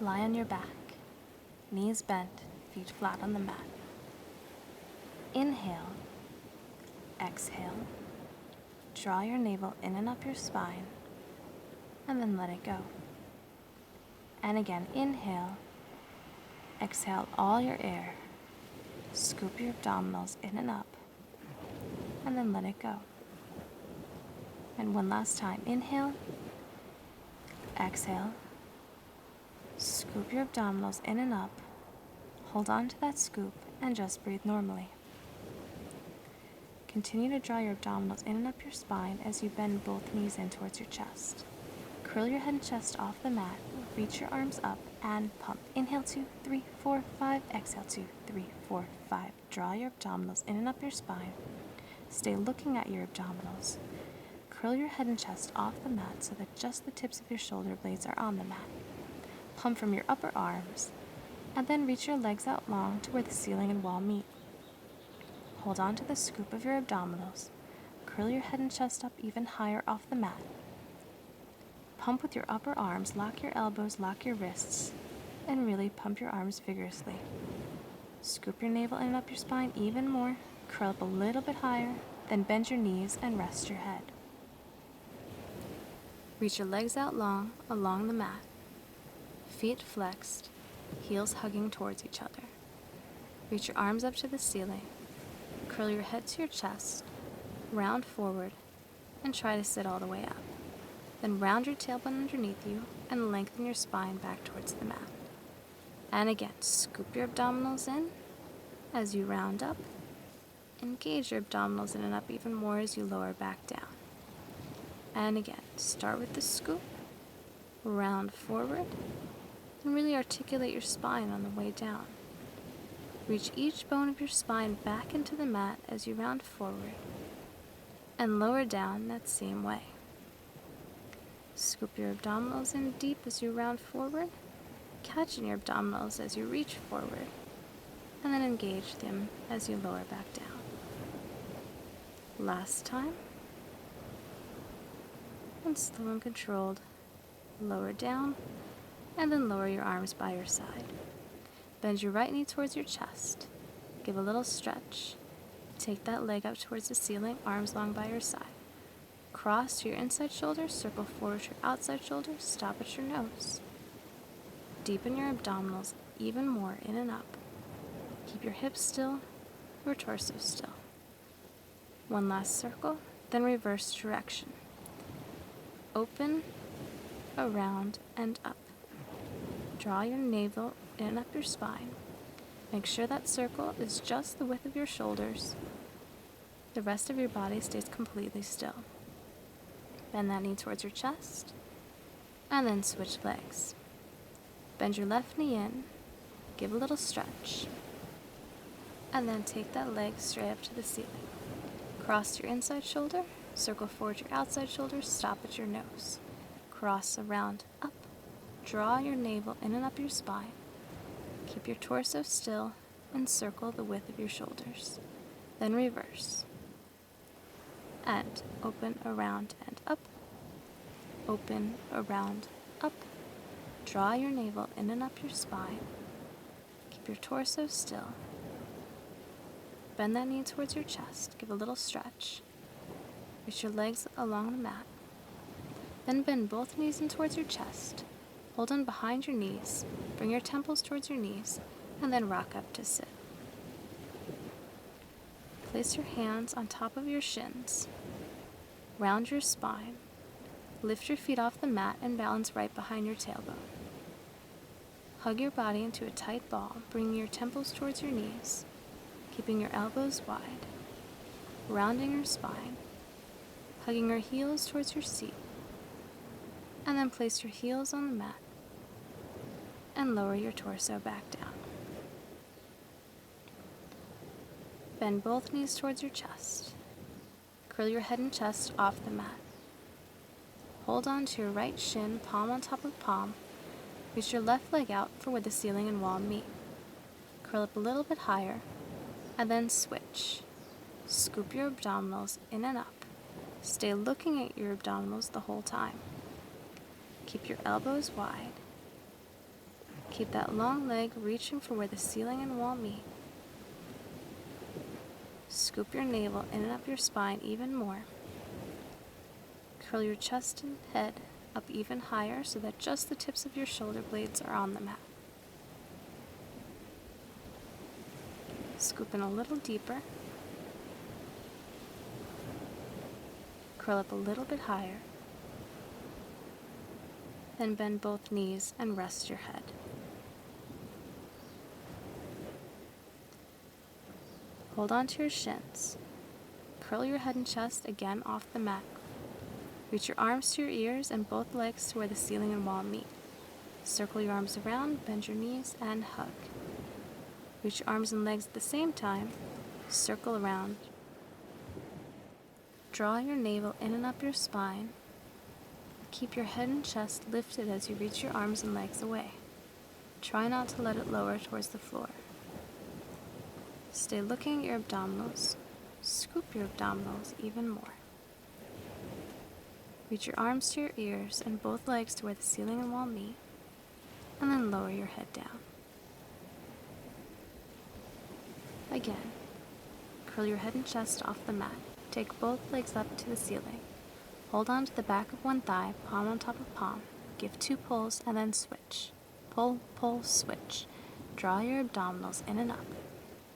Lie on your back, knees bent, feet flat on the mat. Inhale, exhale, draw your navel in and up your spine, and then let it go. And again, inhale, exhale all your air, scoop your abdominals in and up, and then let it go. And one last time, inhale, exhale, scoop your abdominals in and up, hold on to that scoop, and just breathe normally. Continue to draw your abdominals in and up your spine as you bend both knees in towards your chest. Curl your head and chest off the mat, reach your arms up, and pump. Inhale 2, 3, 4, 5, exhale 2, 3, 4, 5. Draw your abdominals in and up your spine. Stay looking at your abdominals. Curl your head and chest off the mat so that just the tips of your shoulder blades are on the mat. Pump from your upper arms, and then reach your legs out long to where the ceiling and wall meet. Hold on to the scoop of your abdominals. Curl your head and chest up even higher off the mat. Pump with your upper arms, lock your elbows, lock your wrists, and really pump your arms vigorously. Scoop your navel in and up your spine even more. Curl up a little bit higher, then bend your knees and rest your head. Reach your legs out long along the mat. Feet flexed, heels hugging towards each other. Reach your arms up to the ceiling. Curl your head to your chest, round forward, and try to sit all the way up. Then round your tailbone underneath you and lengthen your spine back towards the mat. And again, scoop your abdominals in as you round up. Engage your abdominals in and up even more as you lower back down. And again, start with the scoop, round forward, and really articulate your spine on the way down. Reach each bone of your spine back into the mat as you round forward and lower down that same way. Scoop your abdominals in deep as you round forward, catching your abdominals as you reach forward, and then engage them as you lower back down. Last time. And slow and controlled, lower down, and then lower your arms by your side. Bend your right knee towards your chest. Give a little stretch. Take that leg up towards the ceiling, arms long by your side. Cross to your inside shoulder, circle forward to your outside shoulder, stop at your nose. Deepen your abdominals even more in and up. Keep your hips still, your torso still. One last circle, then reverse direction. Open, around, and up. Draw your navel in and up your spine. Make sure that circle is just the width of your shoulders. The rest of your body stays completely still. Bend that knee towards your chest, and then switch legs. Bend your left knee in, give a little stretch, and then take that leg straight up to the ceiling. Cross your inside shoulder, circle forward your outside shoulder, stop at your nose. Cross around, up. Draw your navel in and up your spine. Keep your torso still and circle the width of your shoulders. Then reverse. And open, around, and up. Open, around, up. Draw your navel in and up your spine. Keep your torso still. Bend that knee towards your chest. Give a little stretch. Reach your legs along the mat. Then bend both knees in towards your chest. Hold on behind your knees. Bring your temples towards your knees, and then rock up to sit. Place your hands on top of your shins. Round your spine. Lift your feet off the mat and balance right behind your tailbone. Hug your body into a tight ball, bringing your temples towards your knees, keeping your elbows wide, rounding your spine, hugging your heels towards your seat, and then place your heels on the mat and lower your torso back down. Bend both knees towards your chest. Curl your head and chest off the mat. Hold on to your right shin, palm on top of palm. Reach your left leg out for where the ceiling and wall meet. Curl up a little bit higher, and then switch. Scoop your abdominals in and up. Stay looking at your abdominals the whole time. Keep your elbows wide. Keep that long leg reaching for where the ceiling and wall meet. Scoop your navel in and up your spine even more. Curl your chest and head up even higher so that just the tips of your shoulder blades are on the mat. Scoop in a little deeper. Curl up a little bit higher. Then bend both knees and rest your head. Hold on to your shins. Curl your head and chest again off the mat. Reach your arms to your ears and both legs to where the ceiling and wall meet. Circle your arms around, bend your knees, and hug. Reach your arms and legs at the same time. Circle around. Draw your navel in and up your spine. Keep your head and chest lifted as you reach your arms and legs away. Try not to let it lower towards the floor. Stay looking at your abdominals. Scoop your abdominals even more. Reach your arms to your ears and both legs to where the ceiling and wall meet, and then lower your head down. Again, curl your head and chest off the mat. Take both legs up to the ceiling. Hold on to the back of one thigh, palm on top of palm. Give 2 pulls and then switch. Pull, pull, switch. Draw your abdominals in and up.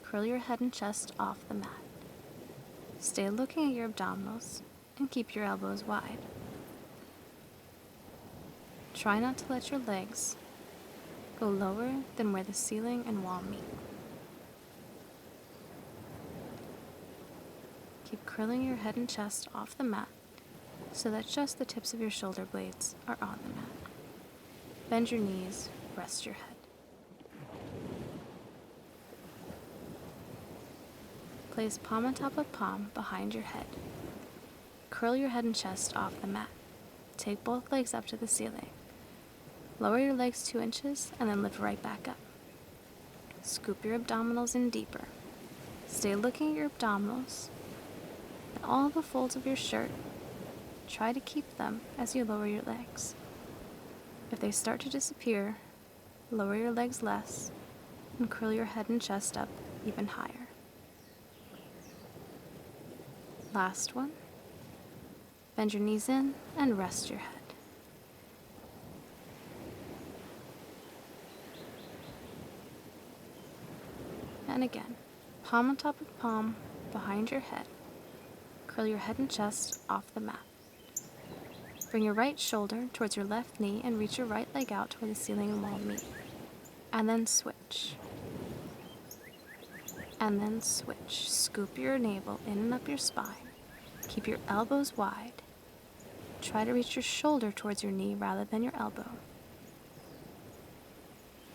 Curl your head and chest off the mat. Stay looking at your abdominals and keep your elbows wide. Try not to let your legs go lower than where the ceiling and wall meet. Keep curling your head and chest off the mat so that just the tips of your shoulder blades are on the mat. Bend your knees, rest your head. Place palm on top of palm behind your head. Curl your head and chest off the mat. Take both legs up to the ceiling. Lower your legs 2 inches and then lift right back up. Scoop your abdominals in deeper. Stay looking at your abdominals and all the folds of your shirt. Try to keep them as you lower your legs. If they start to disappear, lower your legs less and curl your head and chest up even higher. Last one. Bend your knees in and rest your head. And again, palm on top of palm behind your head. Curl your head and chest off the mat. Bring your right shoulder towards your left knee and reach your right leg out to where the ceiling and wall meet. And then switch. And then switch. Scoop your navel in and up your spine. Keep your elbows wide. Try to reach your shoulder towards your knee rather than your elbow.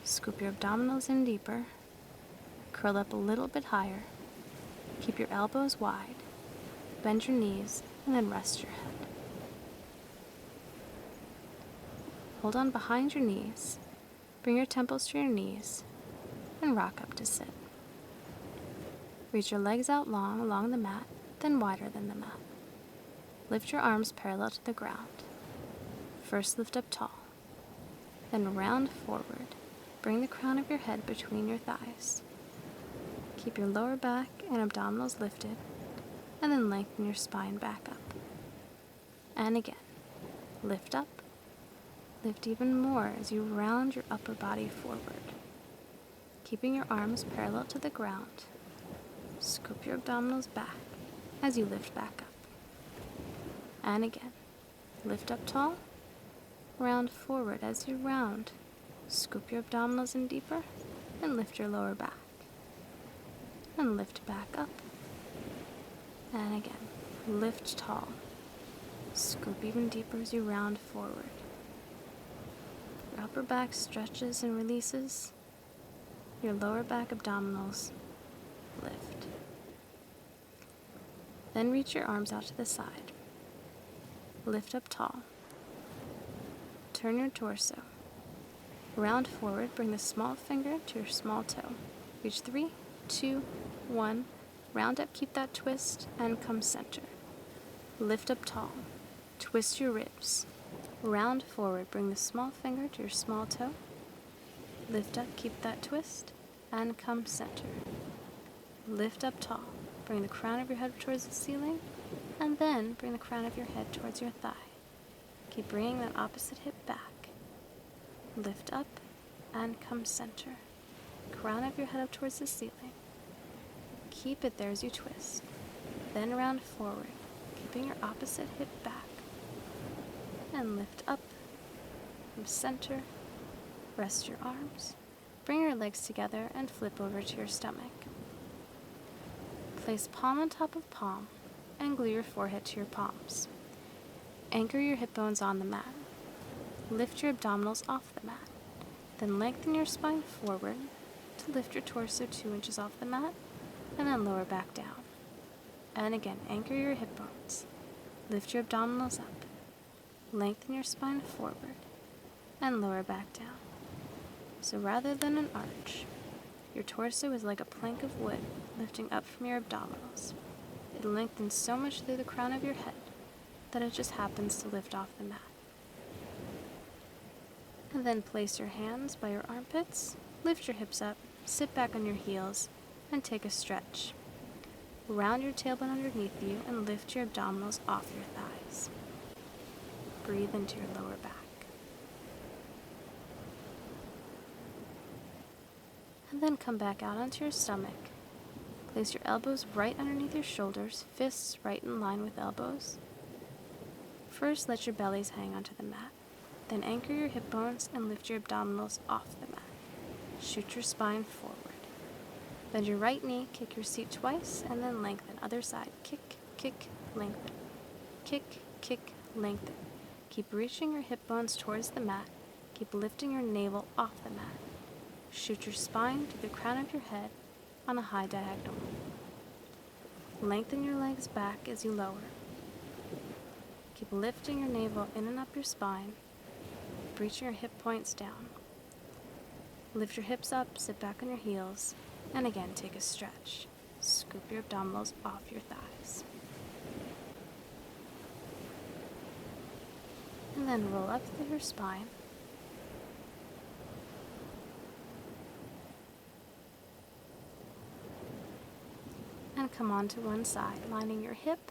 Scoop your abdominals in deeper. Curl up a little bit higher. Keep your elbows wide. Bend your knees and then rest your head. Hold on behind your knees. Bring your temples to your knees and rock up to sit. Reach your legs out long along the mat, then wider than the mat. Lift your arms parallel to the ground. First lift up tall, then round forward. Bring the crown of your head between your thighs. Keep your lower back and abdominals lifted, and then lengthen your spine back up. And again, lift up, lift even more as you round your upper body forward. Keeping your arms parallel to the ground, scoop your abdominals back as you lift back up. And again, lift up tall, round forward as you round. Scoop your abdominals in deeper and lift your lower back. And lift back up. And again, lift tall. Scoop even deeper as you round forward. Your upper back stretches and releases. Your lower back abdominals lift. Then reach your arms out to the side. Lift up tall. Turn your torso. Round forward, bring the small finger to your small toe. Reach 3, 2, 1. Round up, keep that twist, and come center. Lift up tall. Twist your ribs. Round forward, bring the small finger to your small toe. Lift up, keep that twist, and come center. Lift up tall. Bring the crown of your head towards the ceiling, and then bring the crown of your head towards your thigh. Keep bringing that opposite hip back. Lift up and come center. Crown of your head up towards the ceiling. Keep it there as you twist. Then round forward, keeping your opposite hip back. And lift up from center. Rest your arms. Bring your legs together and flip over to your stomach. Place palm on top of palm and glue your forehead to your palms. Anchor your hip bones on the mat. Lift your abdominals off the mat. Then lengthen your spine forward to lift your torso 2 inches off the mat and then lower back down. And again, anchor your hip bones. Lift your abdominals up. Lengthen your spine forward and lower back down. So rather than an arch, your torso is like a plank of wood lifting up from your abdominals. It lengthens so much through the crown of your head that it just happens to lift off the mat. And then place your hands by your armpits, lift your hips up, sit back on your heels, and take a stretch. Round your tailbone underneath you and lift your abdominals off your thighs. Breathe into your lower back. And then come back out onto your stomach. Place your elbows right underneath your shoulders, fists right in line with elbows. First, let your bellies hang onto the mat. Then anchor your hip bones and lift your abdominals off the mat. Shoot your spine forward. Bend your right knee, kick your seat twice, and then lengthen. Other side. Kick, kick, lengthen. Kick, kick, lengthen. Keep reaching your hip bones towards the mat. Keep lifting your navel off the mat. Shoot your spine to the crown of your head on a high diagonal. Lengthen your legs back as you lower. Keep lifting your navel in and up your spine, reaching your hip points down. Lift your hips up, sit back on your heels, and again take a stretch. Scoop your abdominals off your thighs. And then roll up through your spine. And come onto one side, lining your hip,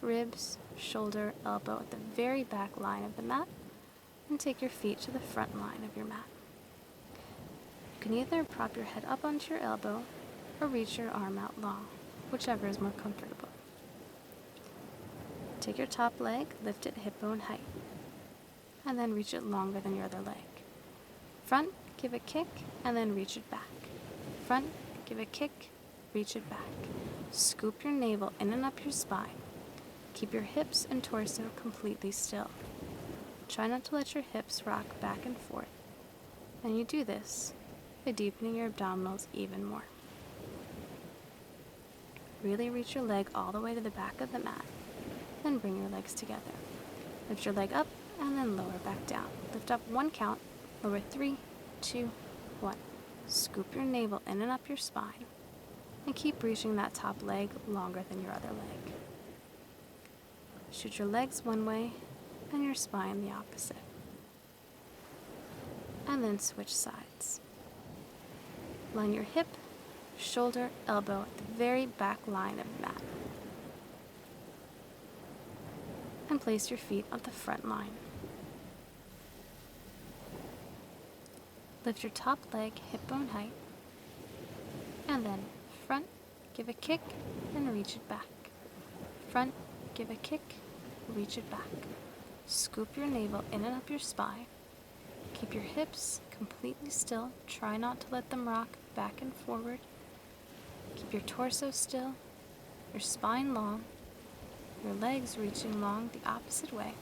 ribs, shoulder, elbow at the very back line of the mat, and take your feet to the front line of your mat. You can either prop your head up onto your elbow or reach your arm out long, whichever is more comfortable. Take your top leg, lift it hip bone height, and then reach it longer than your other leg. Front, give a kick, and then reach it back. Front, give a kick, reach it back. Scoop your navel in and up your spine. Keep your hips and torso completely still. Try not to let your hips rock back and forth. And you do this by deepening your abdominals even more. Really reach your leg all the way to the back of the mat. Then bring your legs together. Lift your leg up and then lower back down. Lift up 1 count. Lower 3, 2, 1. Scoop your navel in and up your spine. And keep reaching that top leg longer than your other leg. Shoot your legs one way and your spine the opposite. And then switch sides. Line your hip, shoulder, elbow at the very back line of the mat. And place your feet on the front line. Lift your top leg hip bone height. And then front, give a kick, and reach it back. Front, give a kick, reach it back. Scoop your navel in and up your spine. Keep your hips completely still. Try not to let them rock back and forward. Keep your torso still, your spine long, your legs reaching long the opposite way.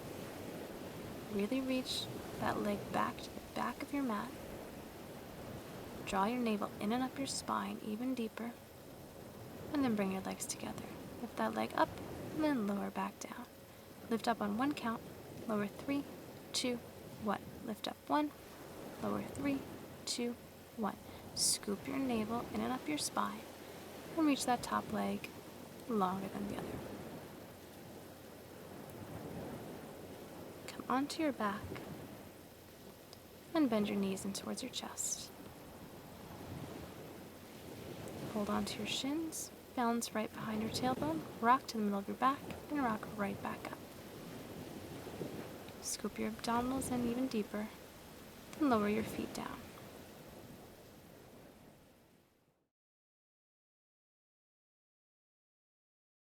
Really reach that leg back to the back of your mat. Draw your navel in and up your spine even deeper. And then bring your legs together. Lift that leg up and then lower back down. Lift up on 1 count. Lower 3, 2, 1. Lift up 1. Lower 3, 2, 1. Scoop your navel in and up your spine. And reach that top leg longer than the other. Come onto your back. And bend your knees in towards your chest. Hold on to your shins, balance right behind your tailbone, rock to the middle of your back, and rock right back up. Scoop your abdominals in even deeper, then lower your feet down.